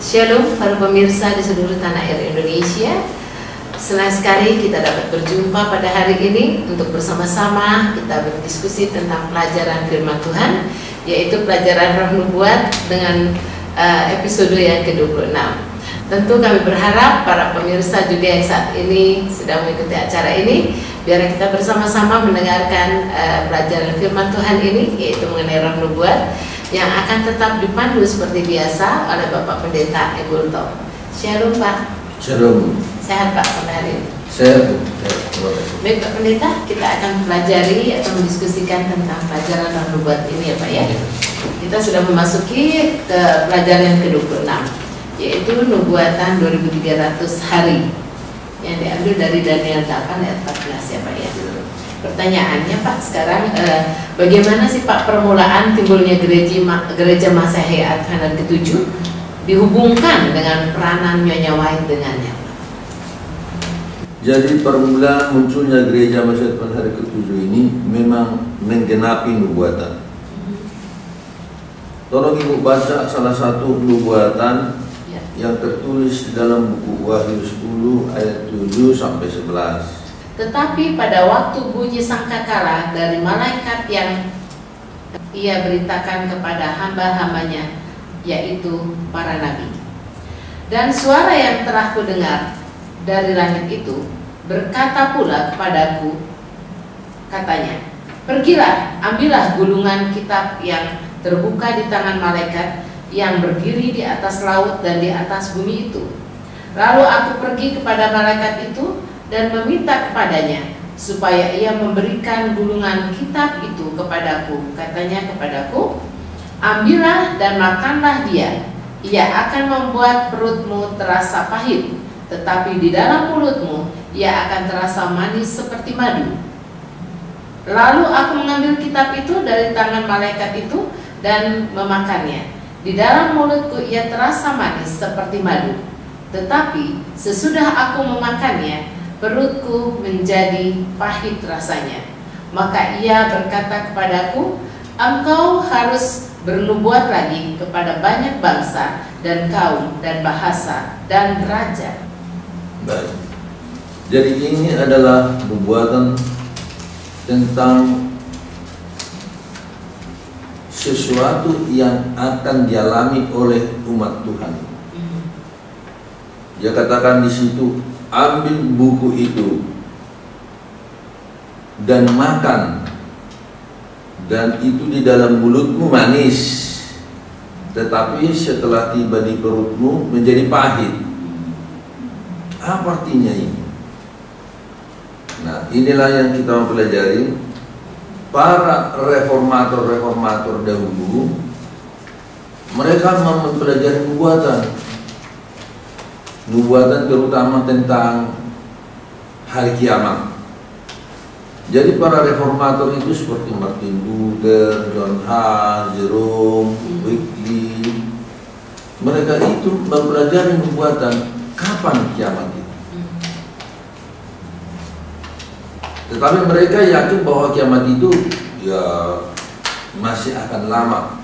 Shalom para pemirsa di seluruh tanah air Indonesia. Senang sekali kita dapat berjumpa pada hari ini untuk bersama-sama kita berdiskusi tentang pelajaran firman Tuhan, yaitu pelajaran Roh Nubuat dengan episode yang ke-26. Tentu kami berharap para pemirsa juga yang saat ini sedang mengikuti acara ini, biar kita bersama-sama mendengarkan pelajaran firman Tuhan ini, yaitu mengenai Roh Nubuat, yang akan tetap dipandu seperti biasa oleh Bapak Pendeta Egulto. Shalom Pak. Shalom. Sehat Pak sampai hari ini? Sehat. Baik Pak Pendeta, kita akan pelajari atau mendiskusikan tentang pelajaran Roh Nubuat ini ya Pak ya. Kita sudah memasuki ke pelajaran yang ke-26, yaitu Nubuatan 2300 hari, yang diambil dari Daniel 8 ayat 14 ya Pak ya. Pertanyaannya Pak sekarang, bagaimana sih Pak permulaan timbulnya gereja Masehi Advent ke-7 dihubungkan dengan peranan Nyonya White dengannya? Jadi permulaan munculnya gereja Masehi Advent hari ke-7 ini memang menggenapi nubuatan. Tolong Ibu baca salah satu nubuatan yang tertulis dalam buku Wahyu 10 ayat 7 sampai 11. Tetapi pada waktu bunyi sangkakala dari malaikat yang ia beritakan kepada hamba-hambanya, yaitu para nabi, dan suara yang telah kudengar dari langit itu berkata pula kepadaku, katanya, pergilah, ambillah gulungan kitab yang terbuka di tangan malaikat yang berdiri di atas laut dan di atas bumi itu. Lalu aku pergi kepada malaikat itu dan meminta kepadanya supaya ia memberikan gulungan kitab itu kepadaku. Katanya kepadaku, ambillah dan makanlah dia. Ia akan membuat perutmu terasa pahit, tetapi di dalam mulutmu ia akan terasa manis seperti madu. Lalu aku mengambil kitab itu dari tangan malaikat itu dan memakannya. Di dalam mulutku ia terasa manis seperti madu, tetapi sesudah aku memakannya, perutku menjadi pahit rasanya. Maka ia berkata kepadaku, engkau harus bernubuat lagi kepada banyak bangsa dan kaum dan bahasa dan raja. Baik. Jadi ini adalah nubuatan tentang sesuatu yang akan dialami oleh umat Tuhan. Dia katakan di situ, ambil buku itu dan makan, dan itu di dalam mulutmu manis, tetapi setelah tiba di perutmu menjadi pahit. Apa artinya ini? Nah, inilah yang kita mempelajari. Para reformator dahulu, mereka mempelajari nubuatan terutama tentang hari kiamat. Jadi para reformator itu seperti Martin Luther, John Huss, Jerome, Wycliffe, mereka itu mempelajari nubuatan kapan kiamat itu. Tetapi mereka yakin bahwa kiamat itu ya masih akan lama.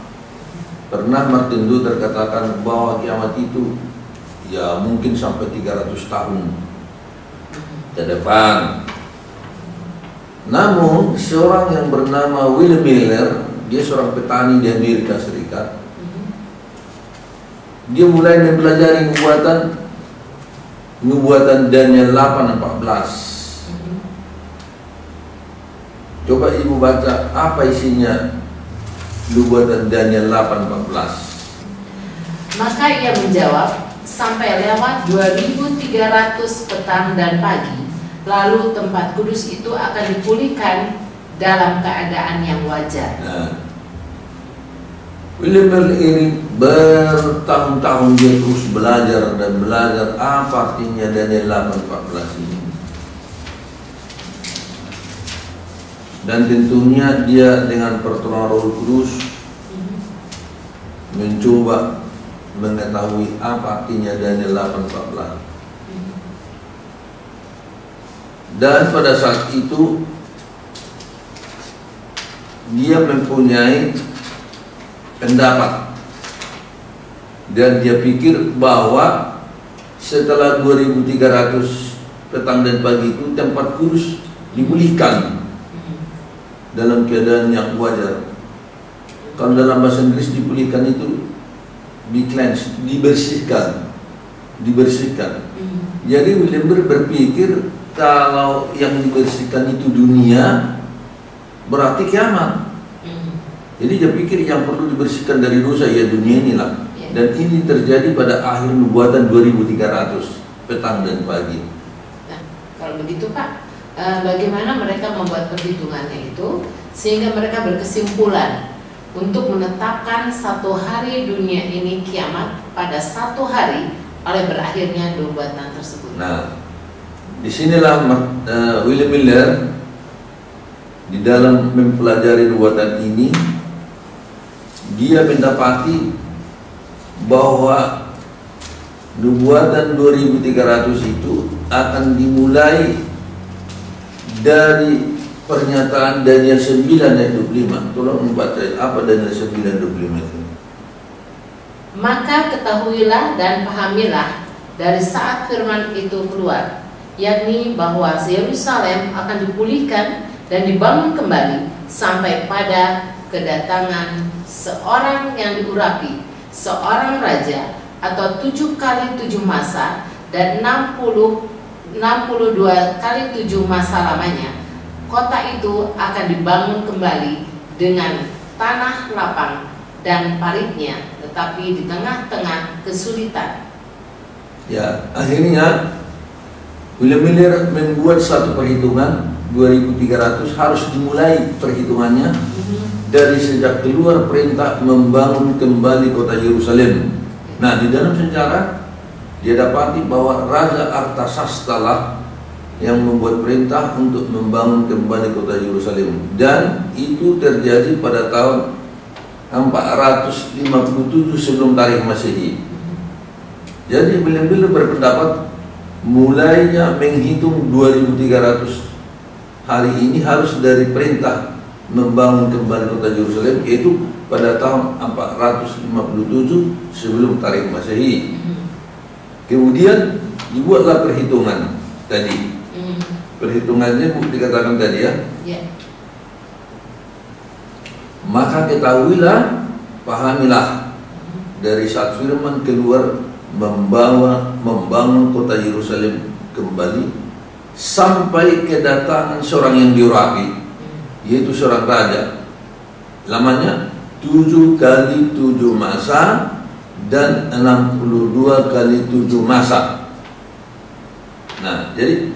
Pernah Martin Luther katakan bahwa kiamat itu ya mungkin sampai 300 tahun ke depan. Namun seorang yang bernama William Miller, dia seorang petani di Amerika Serikat, dia mulai mempelajari nubuatan Daniel 8:14. Coba Ibu baca apa isinya nubuatan Daniel 8:14. Maka ia menjawab, sampai lewat 2300 petang dan pagi, lalu tempat kudus itu akan dipulihkan dalam keadaan yang wajar. Nah, William Miller ini bertahun-tahun dia terus belajar dan belajar apa artinya Daniel 8:14 ini. Dan tentunya dia dengan pertolongan Roh Kudus mencoba mengetahui apa artinya Daniel 8:14. Dan pada saat itu dia mempunyai pendapat Dan dia pikir bahwa setelah 2300 petang dan pagi itu tempat kudus dipulihkan dalam keadaan yang wajar. Kalau dalam bahasa Inggris dipulihkan itu di-cleanse, dibersihkan. Jadi William berpikir kalau yang dibersihkan itu dunia, berarti kiamat. Jadi dia pikir yang perlu dibersihkan dari dosa ya dunia inilah. Dan ini terjadi pada akhir nubuatan 2300 petang dan pagi. Nah, kalau begitu Pak, bagaimana mereka membuat perhitungannya itu sehingga mereka berkesimpulan untuk menetapkan satu hari dunia ini kiamat pada satu hari oleh berakhirnya nubuatan tersebut. Nah, disinilah William Miller di dalam mempelajari nubuatan ini dia mendapati bahwa nubuatan 2300 itu akan dimulai dari pernyataan Daniel 9 ayat 25. Tolong membaca apa Daniel 9 ayat 25 itu. Maka ketahuilah dan pahamilah dari saat firman itu keluar, yakni bahwa Yerusalem akan dipulihkan dan dibangun kembali sampai pada kedatangan seorang yang diurapi, seorang raja atau 7 kali 7 masa dan 62 kali 7 masa lamanya. Kota itu akan dibangun kembali dengan tanah lapang dan paritnya, tetapi di tengah-tengah kesulitan. Ya, akhirnya William Miller membuat satu perhitungan 2300 harus dimulai perhitungannya dari sejak keluar perintah membangun kembali kota Yerusalem. Nah, di dalam sejarah dia dapati bahwa Raja Artasasta lah yang membuat perintah untuk membangun kembali kota Yerusalem, dan itu terjadi pada tahun 457 sebelum tarikh Masehi. Jadi William Miller berpendapat mulainya menghitung 2300 hari ini harus dari perintah membangun kembali kota Yerusalem, yaitu pada tahun 457 sebelum tarikh Masehi. Kemudian dibuatlah perhitungan tadi. Perhitungannya dikatakan tadi ya. Maka ketahuilah, pahamilah dari saat firman keluar membangun kota Yerusalem kembali sampai kedatangan seorang yang diurapi, yaitu seorang raja. Lamanya 7 kali 7 masa dan 62 kali 7 masa. Nah, jadi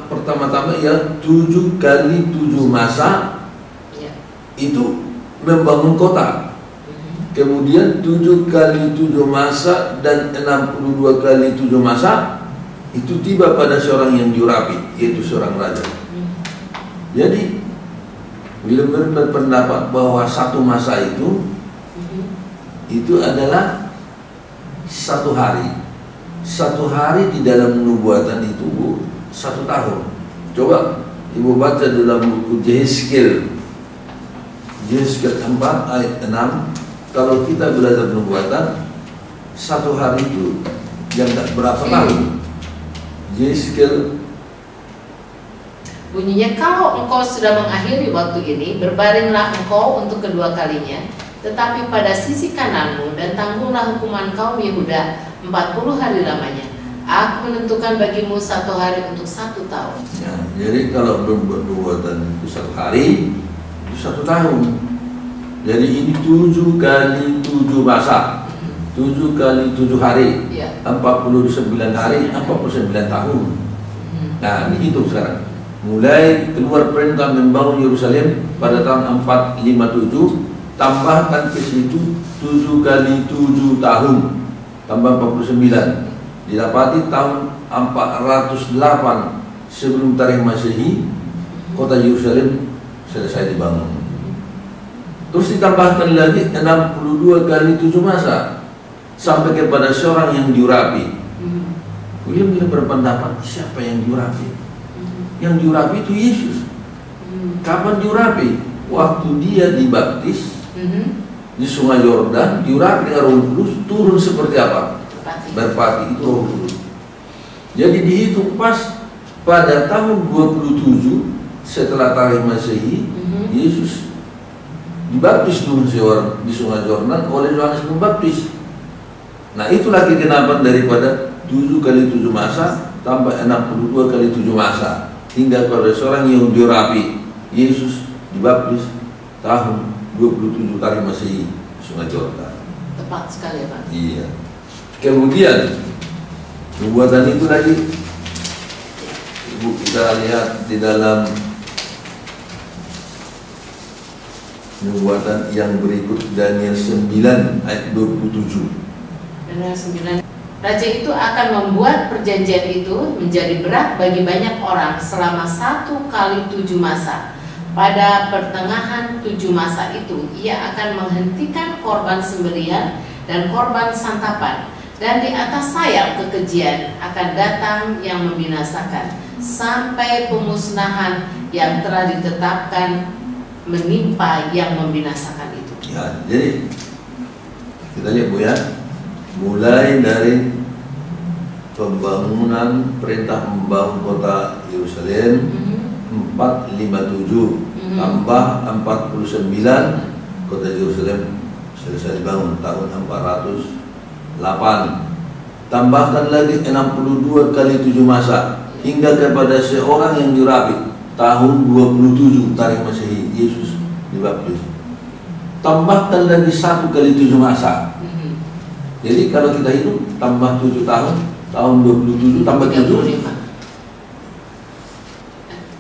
pertama-tama ya 7 kali 7 masa itu membangun kota. Kemudian 7 kali 7 masa dan 62 kali 7 masa itu tiba pada seorang yang diurapi, yaitu seorang raja. Jadi William Miller berpendapat bahwa satu masa itu adalah satu hari. Satu hari di dalam nubuatan itu 1 tahun. Coba ibu baca dalam buku Yehezkiel 4 ayat 6. Kalau kita belajar nubuatan, 1 hari itu yang tak berapa tahun. Yehezkiel bunyinya, kalau engkau sudah mengakhiri waktu ini, berbaringlah engkau untuk kedua kalinya, tetapi pada sisi kananmu dan tanggunglah hukuman kaum Yehuda 40 hari lamanya. Aku menentukan bagimu 1 hari untuk 1 tahun. Ya, jadi kalau berbuat nubuatan itu 1 hari, itu 1 tahun. Jadi ini 7 kali 7 masa, 7 kali 7 hari, 49 hari, 49 tahun. Nah, dihitung sekarang. Mulai keluar perintah membangun Yerusalem pada tahun 457, tambahkan ke situ 7 kali 7 tahun, tambah 49. Didapati tahun 408 sebelum tarikh Masehi, kota Yerusalem selesai dibangun. Terus ditambahkan lagi 62 kali 7 masa sampai kepada seorang yang diurapi. William Miller berpendapat, siapa yang diurapi? Yang diurapi itu Yesus. Kapan diurapi? Waktu dia dibaptis di Sungai Yordan, diurapi dengan Roh Kudus, turun seperti apa? Merpati, itu Roh Kudus. Jadi dihitung pas pada tahun 27 setelah tarikh Masehi, Yesus dibaptis dulu di Sungai Yordan oleh Yohanes Pembaptis. Nah, itulah kegenapan daripada 7 kali 7 masa tambah 62 kali 7 masa hingga pada seorang yang dirapi. Yesus dibaptis tahun 27 tarikh Masehi Sungai Yordan. Tepat sekali, Pak. Iya. Kemudian nubuatan itu lagi, Ibu, kita lihat di dalam nubuatan yang berikut, Daniel 9 ayat 27. Daniel 9. Raja itu akan membuat perjanjian itu menjadi berat bagi banyak orang selama 1 kali 7 masa. Pada pertengahan 7 masa itu, ia akan menghentikan korban sembelihan dan korban santapan. Dan di atas sayap kekejian akan datang yang membinasakan, sampai pemusnahan yang telah ditetapkan menimpa yang membinasakan itu. Ya, jadi kita lihat, Bu, ya, mulai dari pembangunan, perintah membangun kota Yerusalem 457 tambah 49, kota Yerusalem selesai dibangun tahun 408. Tambahkan lagi 62 kali 7 masa hingga kepada seorang yang dirapi tahun 27 tarikh Masehi, Yesus dibaptis. Tambahkan lagi 1 kali 7 masa. Jadi kalau kita hitung tambah 7 tahun 27 tambah 7,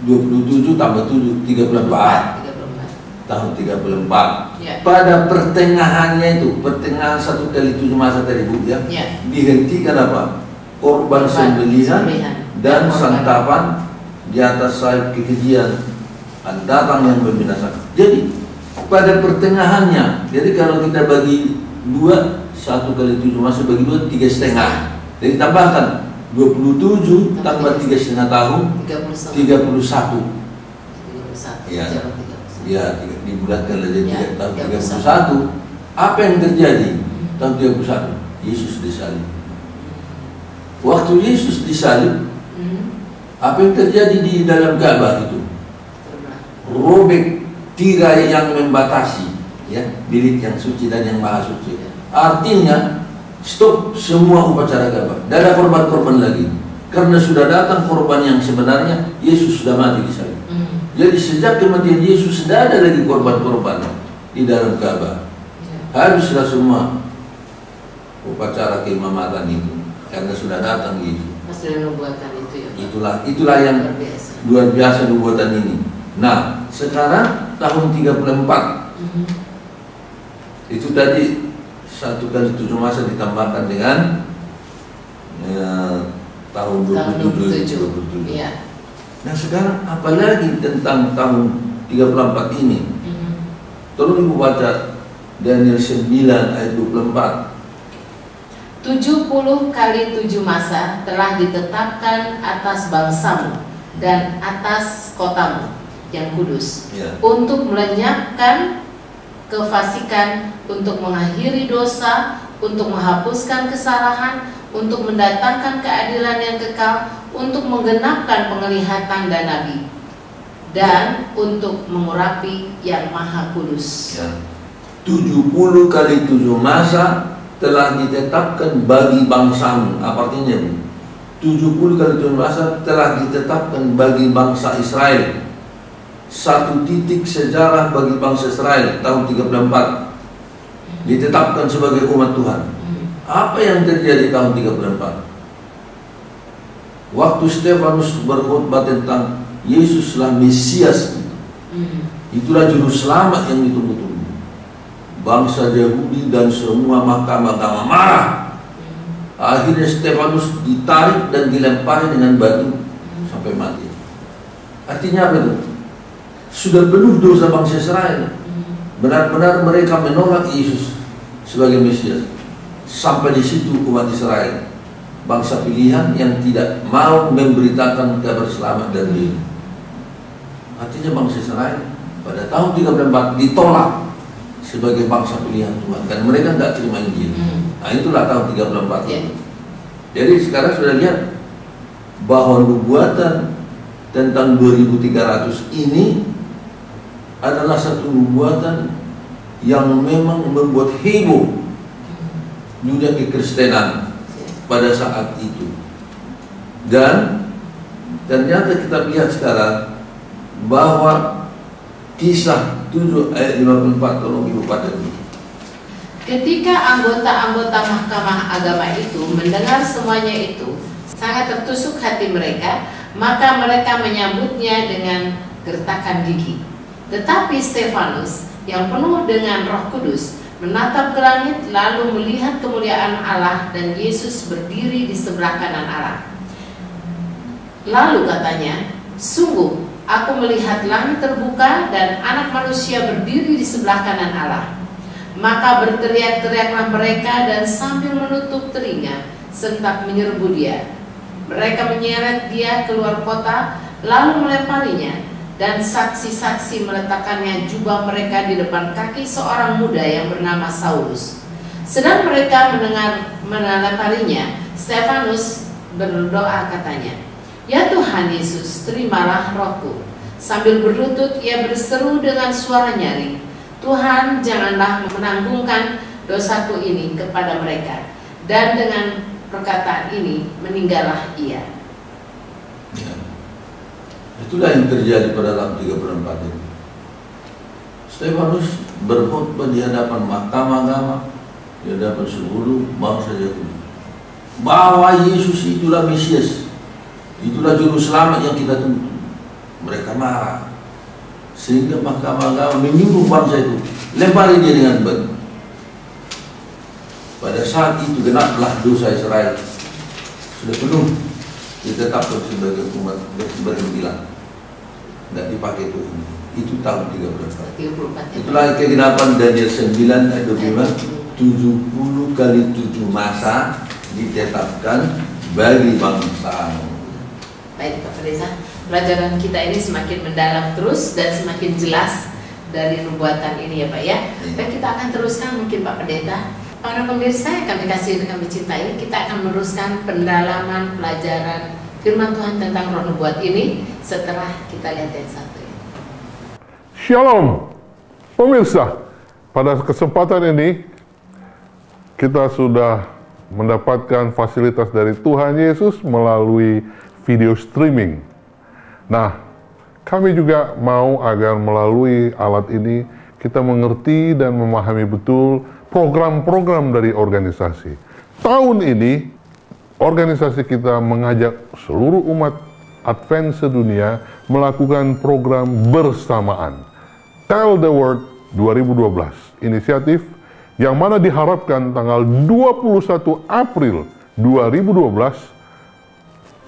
27 tambah 7 34. Tahun 34. Ya. Pada pertengahannya itu, pertengahan 1 kali 7 masa tadi, Bu, ya, dihentikan apa? Korban sembelihan dan santapan di atas sayap kekejian akan datang yang membinasakan. Jadi pada pertengahannya, jadi kalau kita bagi 2, 1 kali 7 masa bagi 2, 3,5. Jadi tambahkan 27 tambah 3,5 tahun 31. Ya. Ya, dibulatkan jadi tahun 31. Apa yang terjadi tahun 31? Yesus disalib. Waktu Yesus disalib, apa yang terjadi di dalam Ka'bah itu? Robek tirai yang membatasi, ya, bilik yang suci dan yang maha suci. Artinya stop semua upacara Ka'bah. Tidak ada korban-korban lagi, karena sudah datang korban yang sebenarnya. Yesus sudah mati disalib. Jadi sejak kematian Yesus tidak ada lagi korban-korban di dalam Ka'bah. Habislah semua upacara keimamatan itu karena sudah datang Yesus. Sudah nubuatan itu, ya, Itulah yang luar biasa nubuatan ini. Nah, sekarang tahun 34. Itu tadi 1 kali 7 masa ditambahkan dengan tahun 27. Ya. Nah, sekarang apalagi tentang tahun 34 ini? Tolong Ibu baca Daniel 9 ayat 24. 70 kali 7 masa telah ditetapkan atas bangsamu dan atas kotamu yang kudus, untuk melenyapkan kefasikan, untuk mengakhiri dosa, untuk menghapuskan kesalahan, untuk mendatangkan keadilan yang kekal, untuk menggenapkan penglihatan dan nabi, dan untuk mengurapi yang maha kudus. 70 kali 7 masa telah ditetapkan bagi bangsamu. Apa artinya, Bu? 70 kali 7 masa telah ditetapkan bagi bangsa Israel. Satu titik sejarah bagi bangsa Israel tahun 34 ditetapkan sebagai umat Tuhan. Apa yang terjadi tahun 34? Waktu Stefanus berkhotbah tentang Yesuslah Mesias, itulah juru selamat yang ditunggu-tunggu. Bangsa Yahudi dan semua mahkamah marah. Akhirnya Stefanus ditarik dan dilempari dengan batu sampai mati. Artinya apa itu? Sudah penuh dosa bangsa Israel. Benar-benar mereka menolak Yesus sebagai Mesias. Sampai di situ umat Israel, bangsa pilihan yang tidak mau memberitakan kabar selamat dan Artinya bangsa Israel pada tahun 34 ditolak sebagai bangsa pilihan Tuhan, dan mereka nggak terima Injil. Nah, itulah tahun 34 itu. Jadi sekarang sudah lihat bahwa nubuatan tentang 2300 ini adalah satu nubuatan yang memang membuat heboh dunia kekristenan pada saat itu. Dan ternyata kita lihat sekarang bahwa Kisah 7 ayat 54, tolong Ibu baca dulu. Ketika anggota-anggota Mahkamah Agama itu mendengar semuanya itu, sangat tertusuk hati mereka, maka mereka menyambutnya dengan gertakan gigi. Tetapi Stefanus yang penuh dengan Roh Kudus menatap ke langit, lalu melihat kemuliaan Allah dan Yesus berdiri di sebelah kanan Allah. Lalu katanya, sungguh aku melihat langit terbuka dan Anak Manusia berdiri di sebelah kanan Allah. Maka berteriak-teriaklah mereka dan sambil menutup telinga sentak menyerbu dia. Mereka menyeret dia keluar kota, lalu melemparinya, dan saksi-saksi meletakkannya jubah mereka di depan kaki seorang muda yang bernama Saulus. Sedang mereka melemparinya, Stefanus berdoa katanya, "Ya Tuhan Yesus, terimalah rohku." Sambil berlutut ia berseru dengan suara nyaring, "Tuhan, janganlah menanggungkan dosaku ini kepada mereka." Dan dengan perkataan ini meninggallah ia. Ya. Itulah yang terjadi pada tahun 34 itu. Stefanus berkhotbah di hadapan Mahkamah Agama, di hadapan seluruh bangsa Yahudi, bahwa Yesus itulah Mesias, itulah juru selamat yang kita tunggu. Mereka marah, sehingga Mahkamah Agama menyuruh bangsa itu lempari dia dengan batu. Pada saat itu genaplah dosa Israel sudah penuh ditetapkan sebagai umat bersembilan, tidak dipakai Tuhan. Itu tahun 34. Itulah kegenapan Daniel 9 ayat 25, 70 kali 7 masa ditetapkan bagi bangsa. Baik Pak Pendeta, pelajaran kita ini semakin mendalam terus dan semakin jelas dari nubuatan ini ya Pak ya. Dan kita akan teruskan mungkin Pak Pendeta. Para pemirsa yang kami kasih dan kami cintai, kita akan meneruskan pendalaman pelajaran firman Tuhan tentang roh nubuat ini setelah kita lihat yang satu ini. Shalom pemirsa, pada kesempatan ini kita sudah mendapatkan fasilitas dari Tuhan Yesus melalui video streaming. Nah, kami juga mau agar melalui alat ini kita mengerti dan memahami betul program-program dari organisasi. Tahun ini, organisasi kita mengajak seluruh umat Advent sedunia melakukan program bersamaan. Tell the Word 2012, inisiatif yang mana diharapkan tanggal 21 April 2012,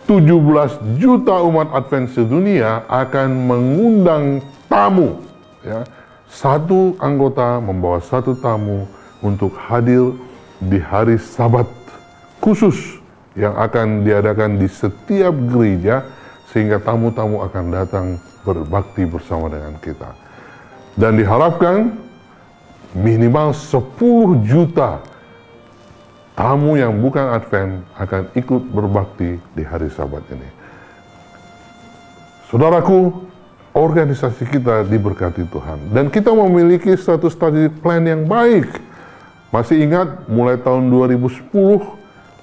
17 juta umat Advent sedunia akan mengundang tamu. Ya. Satu anggota membawa satu tamu untuk hadir di hari Sabat khusus yang akan diadakan di setiap gereja, sehingga tamu-tamu akan datang berbakti bersama dengan kita. Dan diharapkan minimal 10 juta tamu yang bukan Advent akan ikut berbakti di hari Sabat ini. Saudaraku, organisasi kita diberkati Tuhan. Dan kita memiliki satu study plan yang baik. Masih ingat, mulai tahun 2010,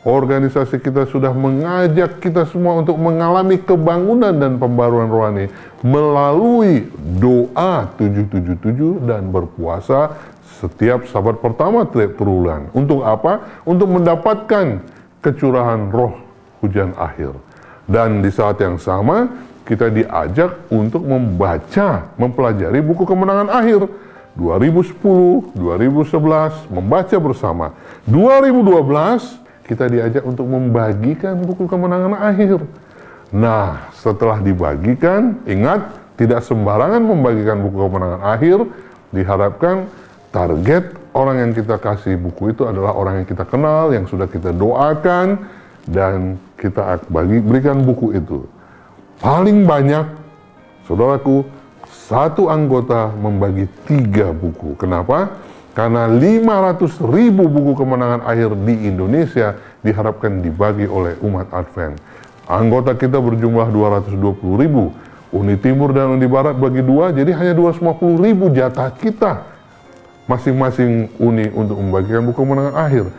organisasi kita sudah mengajak kita semua untuk mengalami kebangunan dan pembaruan rohani melalui doa 777 dan berpuasa setiap Sabat pertama tiap bulan. Untuk apa? Untuk mendapatkan kecurahan roh hujan akhir. Dan di saat yang sama, kita diajak untuk mempelajari buku kemenangan akhir. 2010, 2011, membaca bersama. 2012, kita diajak untuk membagikan buku kemenangan akhir. Nah, setelah dibagikan, ingat, tidak sembarangan membagikan buku kemenangan akhir. Diharapkan target orang yang kita kasih buku itu adalah orang yang kita kenal, yang sudah kita doakan, dan kita berikan buku itu. Paling banyak, saudaraku, satu anggota membagi 3 buku. Kenapa? Karena 500.000 buku kemenangan akhir di Indonesia diharapkan dibagi oleh umat Advent. Anggota kita berjumlah 220.000. Uni Timur dan Uni Barat bagi dua, jadi hanya 250.000 jatah kita masing-masing uni untuk membagikan buku kemenangan akhir.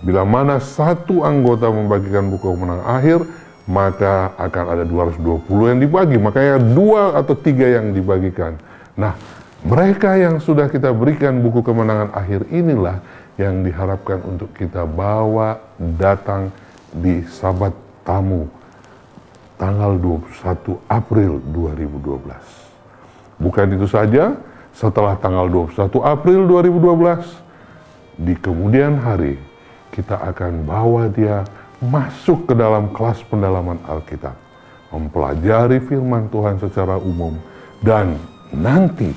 Bila mana satu anggota membagikan buku kemenangan akhir, maka akan ada 220 yang dibagi, makanya 2 atau 3 yang dibagikan. Nah, mereka yang sudah kita berikan buku kemenangan akhir inilah yang diharapkan untuk kita bawa datang di Sabat Tamu tanggal 21 April 2012. Bukan itu saja, setelah tanggal 21 April 2012, di kemudian hari kita akan bawa dia masuk ke dalam kelas pendalaman Alkitab, mempelajari firman Tuhan secara umum, dan nanti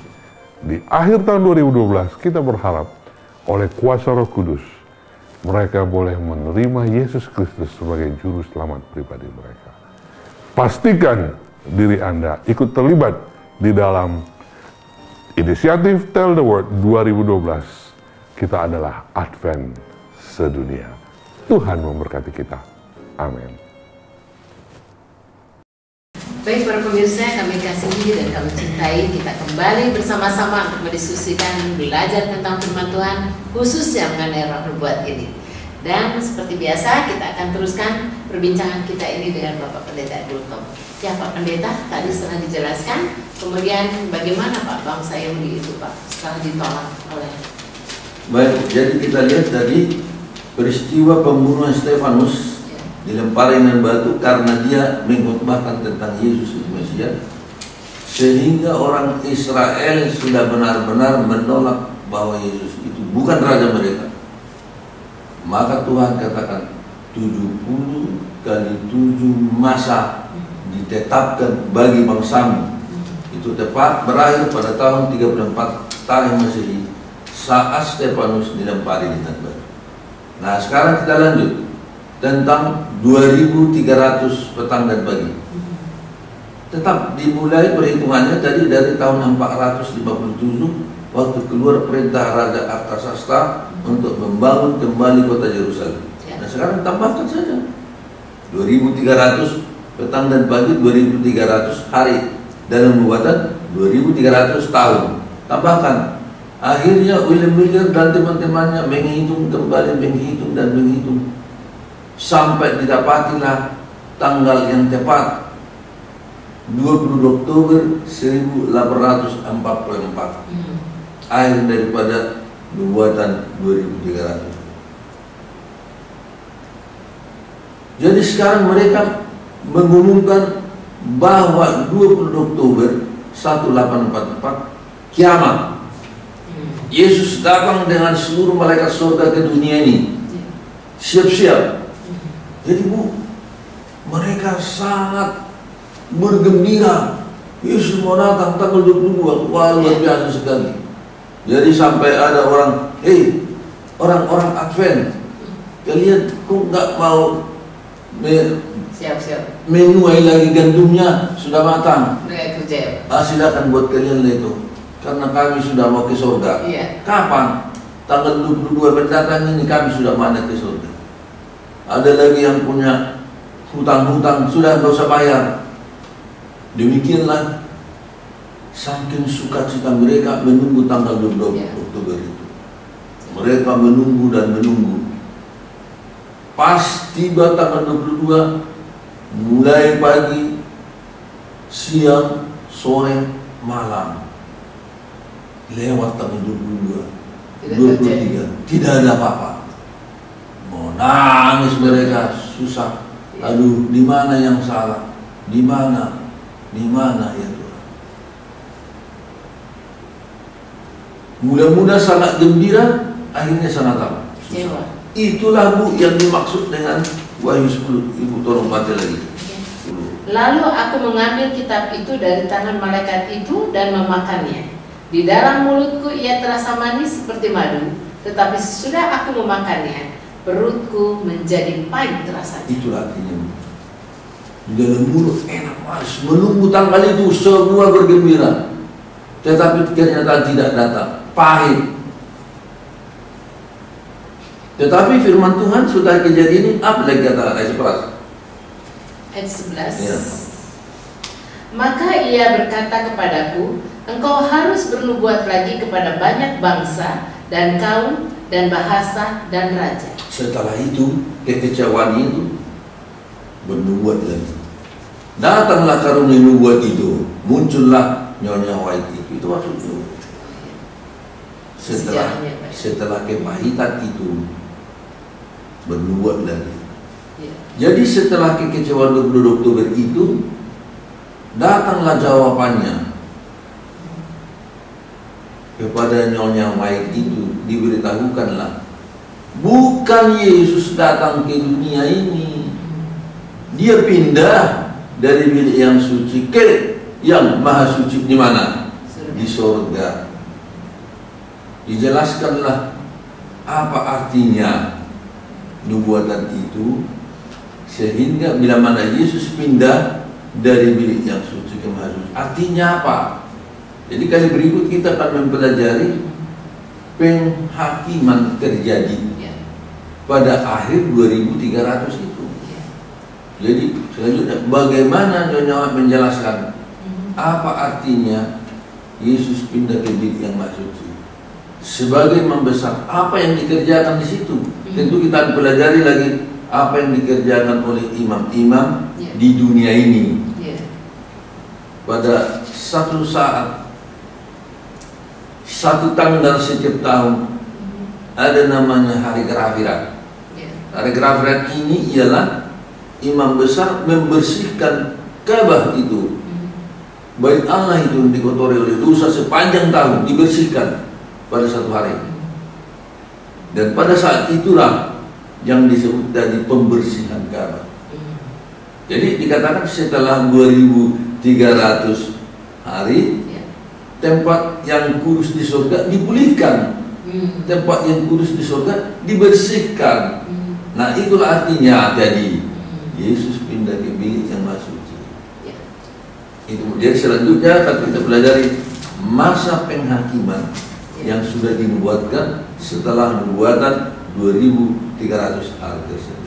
di akhir tahun 2012 kita berharap oleh kuasa Roh Kudus mereka boleh menerima Yesus Kristus sebagai juru selamat pribadi mereka. Pastikan diri Anda ikut terlibat di dalam inisiatif Tell the World 2012. Kita adalah Advent sedunia. Tuhan memberkati kita. Amin. Baik para pemirsa, kami kasihi dan kami cintai, kita kembali bersama-sama untuk mendiskusikan, belajar tentang firman Tuhan, khususnya mengenai roh nubuat ini. Dan seperti biasa, kita akan teruskan perbincangan kita ini dengan Bapak Pendeta Dulkom. Ya Pak Pendeta, tadi setelah dijelaskan, kemudian bagaimana Pak bangsa Yahudi itu Pak setelah ditolak oleh... Baik, jadi kita lihat tadi peristiwa pembunuhan Stefanus dilempari dengan batu karena dia mengkhotbahkan tentang Yesus itu Mesias, sehingga orang Israel sudah benar-benar menolak bahwa Yesus itu bukan raja mereka. Maka Tuhan katakan 70 kali 7 masa ditetapkan bagi bangsamu. Itu tepat berakhir pada tahun 34 tahun Masehi saat Stefanus dilempari dengan batu. Nah sekarang kita lanjut tentang 2.300 petang dan pagi. Tetap dimulai perhitungannya tadi dari tahun 457 waktu keluar perintah Raja Artasasta untuk membangun kembali kota Yerusalem. Nah sekarang tambahkan saja 2.300 petang dan pagi, 2.300 hari dalam nubuatan 2.300 tahun. Tambahkan. Akhirnya William Miller dan teman-temannya menghitung kembali, menghitung dan menghitung sampai didapatilah tanggal yang tepat 20 Oktober 1844, akhir daripada nubuatan 2.300. Jadi sekarang mereka mengumumkan bahwa 20 Oktober 1844 kiamat. Yesus datang dengan seluruh malaikat surga ke dunia ini. Siap-siap. Jadi Bu, mereka sangat bergembira. Yesus mau datang tanggal 22. Wah, luar biasa sekali. Jadi sampai ada orang, orang-orang Advent, kalian kok nggak mau siap-siap menuai lagi gandumnya, sudah matang. Silakan buat kalian itu. Karena kami sudah mau ke surga. Kapan? Tanggal 22 mendatang ini kami sudah mana ke surga. Ada lagi yang punya hutang-hutang, sudah nggak usah bayar. Demikianlah saking sukacita mereka menunggu tanggal 22 Oktober itu. Mereka menunggu dan menunggu. Pas tiba tanggal 22, mulai pagi, siang, sore, malam, lewat tanggal 22, 23, tidak ada apa-apa. Mau nangis mereka, susah. Aduh, di mana yang salah? Di mana ya Tuhan? Mudah-mudahan sangat gembira, akhirnya sangat apa? Susah. Itulah Bu yang dimaksud dengan Wahyu 10. Ibu tolong baca lagi. Lalu aku mengambil kitab itu dari tangan malaikat itu dan memakannya. Di dalam mulutku ia terasa manis seperti madu, tetapi sesudah aku memakannya, perutku menjadi pahit rasanya. Itulah artinya. Di dalam mulut enak manis. Menunggu tanggal itu semua bergembira, tetapi ternyata tidak datang. Pahit. Tetapi firman Tuhan sudah kejadian ini apa lagi kata ayat 11? Ayat 11. Ya. Maka ia berkata kepadaku, engkau harus bernubuat lagi kepada banyak bangsa dan kaum dan bahasa dan raja. Setelah itu kekecewaan itu bernubuat lagi. Datanglah karunia nubuat itu, muncullah Nyonya White itu maksudnya. Setelah kepahitan itu bernubuat lagi. Jadi setelah kekecewaan 22 Oktober itu datanglah jawabannya kepada Nyonya White itu, diberitahukanlah bukan Yesus datang ke dunia ini, dia pindah dari bilik yang suci ke yang maha suci. Di mana? Di surga. Dijelaskanlah apa artinya nubuatan itu, sehingga bila mana Yesus pindah dari bilik yang suci ke maha suci, artinya apa? Jadi kali berikut kita akan mempelajari penghakiman terjadi pada akhir 2300 itu. Jadi selanjutnya bagaimana Nyonya menjelaskan apa artinya Yesus pindah ke bilik yang maha suci, sebagai membesar apa yang dikerjakan di situ. Tentu kita akan pelajari lagi apa yang dikerjakan oleh imam-imam di dunia ini. Pada satu saat, satu tanggal setiap tahun ada namanya Hari Kerafiran. Hari Kerafiran ini ialah imam besar membersihkan Ka'bah itu. Bait Allah itu dikotori oleh dosa sepanjang tahun, dibersihkan pada satu hari. Dan pada saat itulah yang disebut tadi pembersihan Ka'bah. Jadi dikatakan setelah 2300 hari, tempat yang kudus di surga dipulihkan, tempat yang kudus di surga dibersihkan. Nah itulah artinya jadi Yesus pindah ke bilik yang maha suci. Itu. Jadi selanjutnya akan kita pelajari masa penghakiman yang sudah dinubuatkan setelah nubuatan 2300 hari tersebut.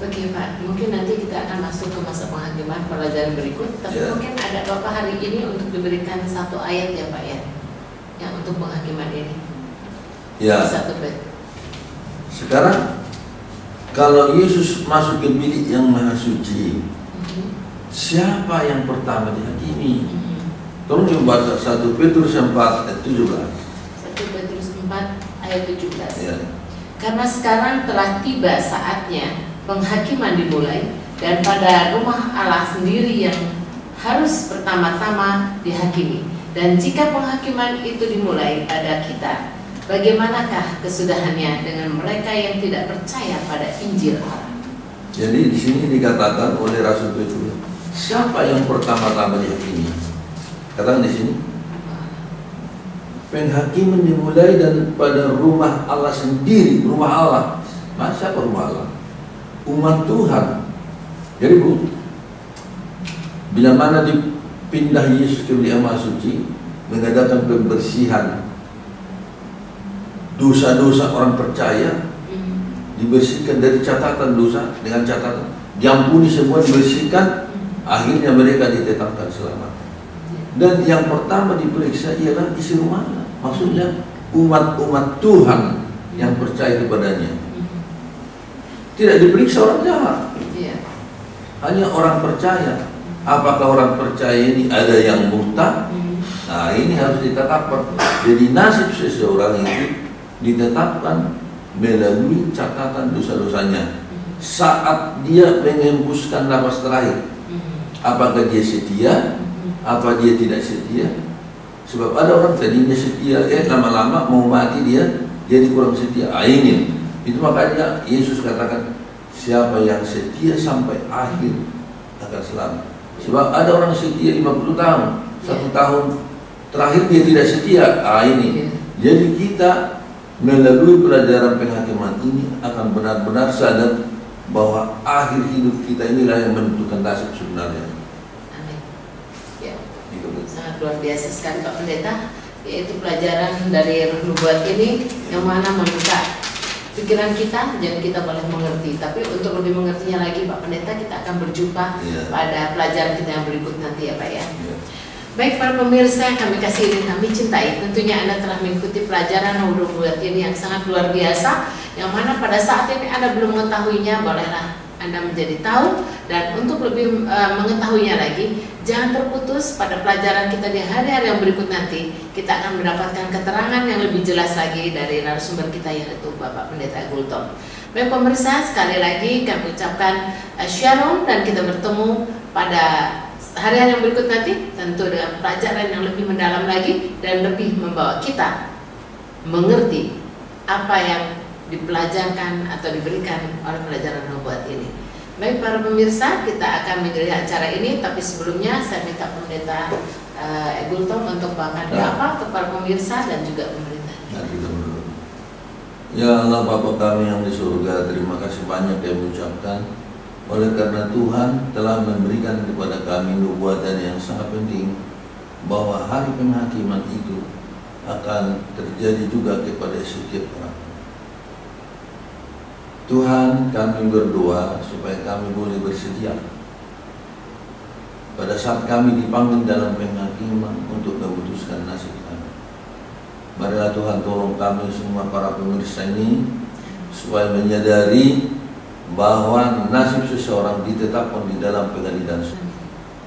Oke Pak, mungkin nanti kita akan masuk ke masa penghakiman pelajaran berikut. Tapi mungkin ada Bapak hari ini untuk diberikan satu ayat ya Pak ya, yang untuk penghakiman ini. Ya. Satu bait. Sekarang kalau Yesus masuk ke bilik yang maha suci, siapa yang pertama dihakimi? Tolong dibaca 1 Petrus 4 ayat 17. 1 Petrus 4 ayat 17. Ya. Karena sekarang telah tiba saatnya penghakiman dimulai, dan pada rumah Allah sendiri yang harus pertama-tama dihakimi. Dan jika penghakiman itu dimulai pada kita, bagaimanakah kesudahannya dengan mereka yang tidak percaya pada Injil Allah? Jadi di sini dikatakan oleh Rasul Petrus, siapa yang pertama-tama dihakimi? Katakan di sini, penghakiman dimulai dan pada rumah Allah sendiri. Rumah Allah, masa rumah Allah? Umat Tuhan. Jadi Bu, bila mana dipindah Yesus ke bilik maha suci, mengadakan pembersihan dosa-dosa orang percaya, dibersihkan dari catatan dosa, dengan catatan diampuni semua, dibersihkan, akhirnya mereka ditetapkan selamat. Dan yang pertama diperiksa ialah isi rumahnya, maksudnya umat-umat Tuhan yang percaya kepadanya. Tidak diperiksa orang jahat, hanya orang percaya. Apakah orang percaya ini ada yang murtad? Nah ini harus ditetapkan. Jadi nasib seseorang itu ditetapkan melalui catatan dosa-dosanya saat dia mengembuskan nafas terakhir. Apakah dia setia? Apa dia tidak setia? Sebab ada orang tadinya setia, lama-lama mau mati dia jadi kurang setia. Ini itu makanya Yesus katakan siapa yang setia sampai akhir akan selamat. Sebab ada orang setia 50 tahun, 1 tahun terakhir dia tidak setia. Ini jadi kita melalui pelajaran penghakiman ini akan benar-benar sadar bahwa akhir hidup kita inilah yang menentukan nasib sebenarnya. Amin. Ya, sangat luar biasa sekali Pak Pendeta, yaitu pelajaran dari nubuat ini yang mana membuka pikiran kita, jadi kita boleh mengerti. Tapi untuk lebih mengertinya lagi Pak Pendeta, kita akan berjumpa pada pelajaran kita yang berikut nanti ya Pak ya. Baik para pemirsa yang kami kasihi dan kami cintai, tentunya Anda telah mengikuti pelajaran nubuat ini yang sangat luar biasa, yang mana pada saat ini Anda belum mengetahuinya, bolehlah Anda menjadi tahu. Dan untuk lebih mengetahuinya lagi, jangan terputus pada pelajaran kita di hari-hari yang berikut nanti. Kita akan mendapatkan keterangan yang lebih jelas lagi dari narasumber kita, yaitu Bapak Pendeta Gultom. Baik pemirsa, sekali lagi kami ucapkan shalom, dan kita bertemu pada hari-hari yang berikut nanti, tentu dengan pelajaran yang lebih mendalam lagi dan lebih membawa kita mengerti apa yang dipelajarkan atau diberikan oleh pelajaran nubuat ini. Baik para pemirsa, kita akan menjalani acara ini, tapi sebelumnya saya minta Pendeta Gultom untuk bahkan apa kepada pemirsa dan juga pemerintah. Ya Allah Bapa kami yang di surga, terima kasih banyak yang mengucapkan. Oleh karena Tuhan telah memberikan kepada kami nubuatan yang sangat penting, bahwa hari penghakiman itu akan terjadi juga kepada setiap orang. Tuhan, kami berdoa supaya kami boleh bersedia pada saat kami dipanggil dalam penghakiman untuk memutuskan nasib kami. Marilah Tuhan tolong kami semua para pemirsa ini supaya menyadari bahwa nasib seseorang ditetapkan di dalam pengadilan.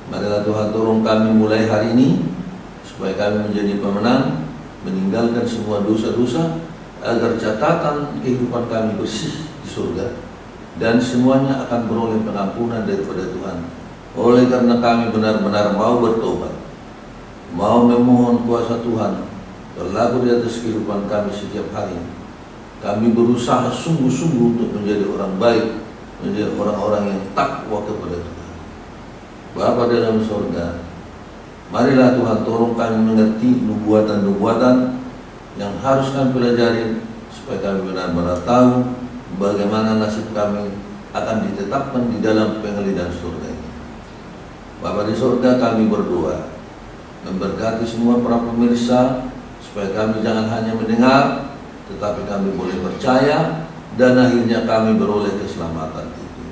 Marilah Tuhan tolong kami mulai hari ini supaya kami menjadi pemenang, meninggalkan semua dosa-dosa, agar catatan kehidupan kami bersih di surga, dan semuanya akan beroleh pengampunan daripada Tuhan. Oleh karena kami benar-benar mau bertobat, mau memohon kuasa Tuhan berlaku di atas kehidupan kami setiap hari. Kami berusaha sungguh-sungguh untuk menjadi orang baik, menjadi orang-orang yang takwa kepada Tuhan. Bapa dalam surga, marilah Tuhan tolong kami mengerti nubuatan-nubuatan yang harus kami pelajari, supaya kami benar-benar tahu bagaimana nasib kami akan ditetapkan di dalam pengadilan surga ini. Bapa di surga, kami berdoa memberkati semua para pemirsa, supaya kami jangan hanya mendengar, tetapi kami boleh percaya, dan akhirnya kami beroleh keselamatan itu.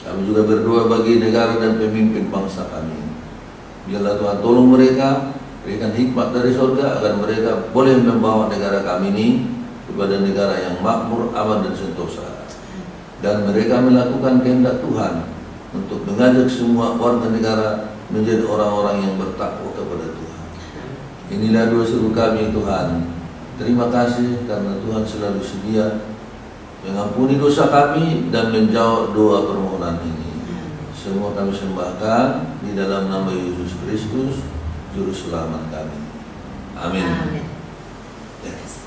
Kami juga berdoa bagi negara dan pemimpin bangsa kami. Biarlah Tuhan tolong mereka, berikan hikmat dari surga, agar mereka boleh membawa negara kami ini kepada negara yang makmur, aman, dan sentosa. Dan mereka melakukan kehendak Tuhan untuk mengajak semua warga negara menjadi orang-orang yang bertakwa kepada Tuhan. Inilah doa seru kami Tuhan. Terima kasih karena Tuhan selalu sedia mengampuni dosa kami dan menjawab doa permohonan ini. Semua kami sembahkan di dalam nama Yesus Kristus, Juru Selamat kami. Amin. Amin. Yes.